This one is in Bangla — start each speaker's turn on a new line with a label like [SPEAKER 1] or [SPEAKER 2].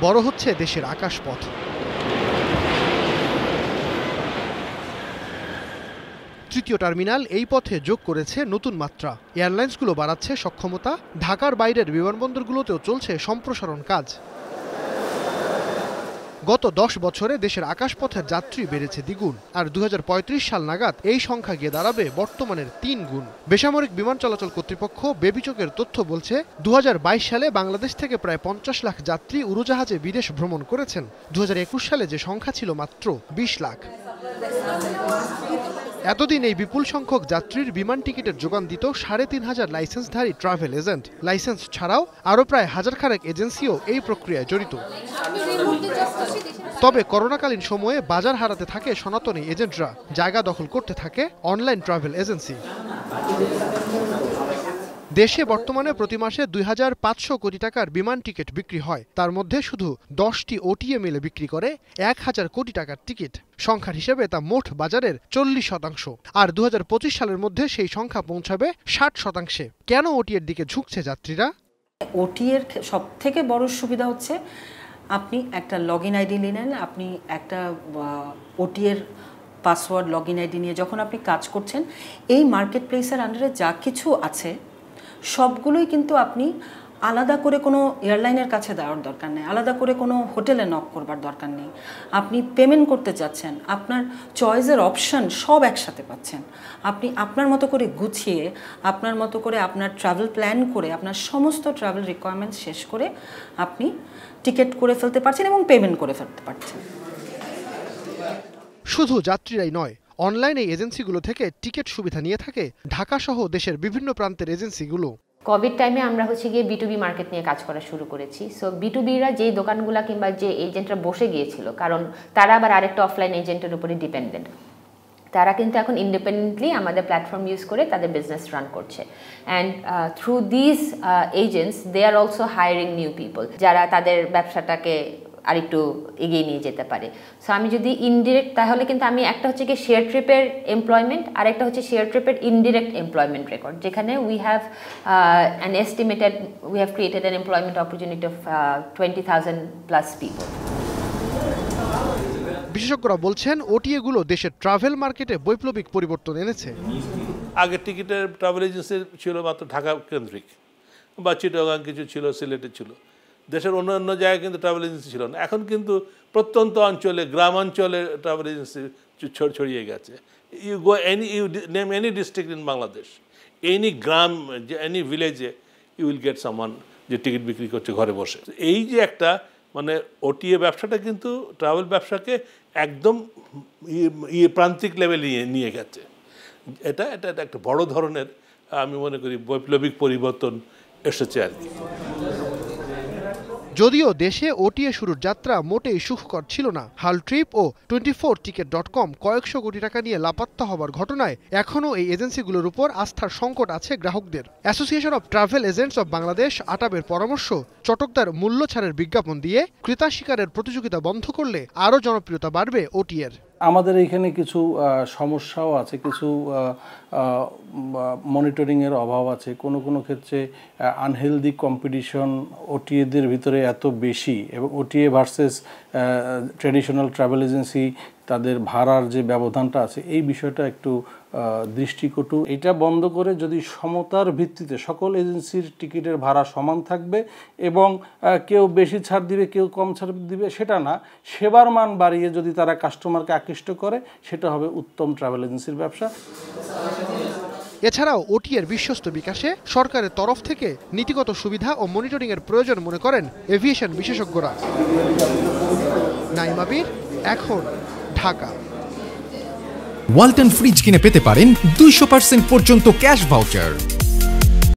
[SPEAKER 1] বড় হচ্ছে দেশের আকাশপথ। তৃতীয় টার্মিনাল এই পথে যোগ করেছে নতুন মাত্রা। এয়ারলাইন্সগুলো বাড়াচ্ছে সক্ষমতা, ঢাকার বাইরের বিমানবন্দরগুলোতেও চলছে সম্প্রসারণ কাজ। গত 10 বছরে দেশের আকাশপথের যাত্রী বেড়েছে দ্বিগুণ, আর 2035 সাল নাগাদ এই সংখ্যা গিয়ে দাঁড়াবে বর্তমানের 3 গুণ। বেসামরিক বিমান চলাচল কর্তৃপক্ষ বেবিচকের তথ্য বলছে 2022 সালে বাংলাদেশ থেকে প্রায় 50 লাখ যাত্রী উড়োজাহাজে বিদেশ ভ্রমণ করেছেন। 2021 সালে যে সংখ্যা ছিল মাত্র 20 লাখ। এতদিন এই বিপুল সংখ্যক যাত্রীর বিমান টিকিটের যোগান দিত 3500 লাইসেন্সধারী ট্রাভেল এজেন্ট। লাইসেন্স ছাড়াও আরও প্রায় 1000 খানেক এজেন্সিও এই প্রক্রিয়ায় জড়িত। তবে করোনাকালীন সময়ে বাজার হারাতে থাকে সনাতনী এজেন্টরা, জায়গা দখল করতে থাকে অনলাইন ট্রাভেল এজেন্সি। দেশে বর্তমানে প্রতি মাসে 2500 কোটি টাকার বিমান টিকিট বিক্রি হয়। তার মধ্যে শুধু 10টি ওটিএ মিলে বিক্রি করে 1000 কোটি টাকার টিকিট। সংখ্যার হিসেবে তা মোট বাজারের 40%। আর 2025 সালের মধ্যে সেই সংখ্যা পৌঁছাবে 60%। কেন ওটিএর দিকে ঝুঁকছে যাত্রীরা?
[SPEAKER 2] ওটিএর সব থেকে বড় সুবিধা হচ্ছে আপনি একটা লগ ইন আইডি নিলেন, আপনি একটা ওটিএর পাসওয়ার্ড লগ ইন আইডি নিয়ে যখন আপনি কাজ করছেন, এই মার্কেট প্লেসের আন্ডারে যা কিছু আছে সবগুলোই কিন্তু আপনি আলাদা করে কোনো এয়ারলাইনের কাছে দেওয়ার দরকার নেই, আলাদা করে কোনো হোটেলে নক করবার দরকার নেই। আপনি পেমেন্ট করতে চাচ্ছেন, আপনার চয়েসের অপশান সব একসাথে পাচ্ছেন। আপনি আপনার মতো করে গুছিয়ে, আপনার মতো করে আপনার ট্রাভেল প্ল্যান করে, আপনার সমস্ত ট্রাভেল রিকোয়ারমেন্টস শেষ করে আপনি টিকিট করে ফেলতে পারছেন এবং পেমেন্ট করে ফেলতে পারছেন।
[SPEAKER 1] শুধু যাত্রীরাই নয়, অনলাইন এই এজেন্সিগুলো থেকে টিকিট সুবিধা নিয়ে থাকে ঢাকা সহ দেশের বিভিন্ন প্রান্তের এজেন্সিগুলো।
[SPEAKER 3] কোভিড টাইমে আমরা গিয়ে B2B মার্কেট নিয়ে কাজ করা শুরু করেছি। সো B2Bরা যেই দোকানগুলা কিংবা যে এজেন্টরা বসে গিয়েছিল, কারণ তারা আবার আরেকটা অফলাইন এজেন্টের উপরে ডিপেন্ডেন্ট, তারা কিন্তু এখন ইন্ডিপেন্ডেন্টলি আমাদের প্ল্যাটফর্ম ইউজ করে তাদের বিজনেস রান করছে। And through this agents they are also hiring new people, যারা তাদের ব্যবসাটাকে আরেকটু এগিয়ে নিয়ে যেতে পারে। সো আমি যদি ইনডিরেক্ট, তাহলে কিন্তু আমি একটা হচ্ছে কি শেয়ার ট্রিপের এমপ্লয়মেন্ট, আর একটা হচ্ছে শেয়ার ট্রিপের ইনডিরেক্ট এমপ্লয়মেন্ট রেকর্ড, যেখানে we have created an employment opportunity of 20,000+ people.
[SPEAKER 1] বিশেষজ্ঞরা বলছেন ওটিএগুলো দেশের ট্রাভেল মার্কেটে বৈপ্লবিক পরিবর্তন এনেছে।
[SPEAKER 4] আগে টিকিটের ট্রাভেল এজেন্সি ছিল মাত্র ঢাকা কেন্দ্রিক, বা চিটাগাং কিছু ছিল, সিলেটে ছিল, দেশের অন্যান্য জায়গায় কিন্তু ট্রাভেল এজেন্সি ছিল না। এখন কিন্তু প্রত্যন্ত অঞ্চলে, গ্রামাঞ্চলে ট্রাভেল এজেন্সি ছড়িয়ে গেছে। You name any district in Bangladesh, any গ্রাম, এনি ভিলেজে ইউ উইল গেট সামওয়ান যে টিকিট বিক্রি করছে ঘরে বসে। এই যে একটা মানে ওটিএ ব্যবসাটা কিন্তু ট্রাভেল ব্যবসাকে একদম প্রান্তিক লেভেলে নিয়ে গেছে। এটা একটা বড় ধরনের, আমি মনে করি, বৈপ্লবিক পরিবর্তন এসেছে আর কি।
[SPEAKER 1] যদিও দেশে ওটিএ শুরুর যাত্রা মোটেই সুখকর ছিল না। হাল ট্রিপ ও 24ticket.com কয়েকশো কোটি টাকা নিয়ে লাপাত্তা হবার ঘটনায় এখনও এই এজেন্সিগুলোর উপর আস্থার সংকট আছে গ্রাহকদের। Association of Travel Agents of Bangladesh আটাবের পরামর্শ, চটকদার মূল্য ছাড়ের বিজ্ঞাপন দিয়ে ক্রেতা শিকারের প্রতিযোগিতা বন্ধ করলে আরও জনপ্রিয়তা বাড়বে ওটিএর।
[SPEAKER 5] আমাদের এখানে কিছু সমস্যাও আছে, কিছু মনিটরিংয়ের অভাব আছে। কোনো ক্ষেত্রে আনহেলদি কম্পিটিশন ওটিএদের ভিতরে এত বেশি, এবং OTA versus traditional travel agency, তাদের ভাড়ার যে ব্যবধানটা আছে, এই বিষয়টা একটু দৃষ্টিকটু। এটা বন্ধ করে যদি সমতার ভিত্তিতে সকল এজেন্সির টিকিটের ভাড়া সমান থাকবে এবং কেউ বেশি ছাড় দিবে, কেউ কম ছাড় দিবে, সেটা না, সেবার মান বাড়িয়ে যদি তারা কাস্টমারকে আকৃষ্ট করে, সেটা হবে উত্তম ট্রাভেল এজেন্সির ব্যবসা।
[SPEAKER 1] এছাড়াও ওটিএর বিশ্বস্ত বিকাশে সরকারের তরফ থেকে নীতিগত সুবিধা ও মনিটরিংয়ের প্রয়োজন মনে করেন এভিয়েশন বিশেষজ্ঞরা। নাইম আবির, এখন, ঢাকা।
[SPEAKER 6] ওয়ালটন ফ্রিজ কিনে পেতে পারেন 200% পর্যন্ত ক্যাশ ভাউচার।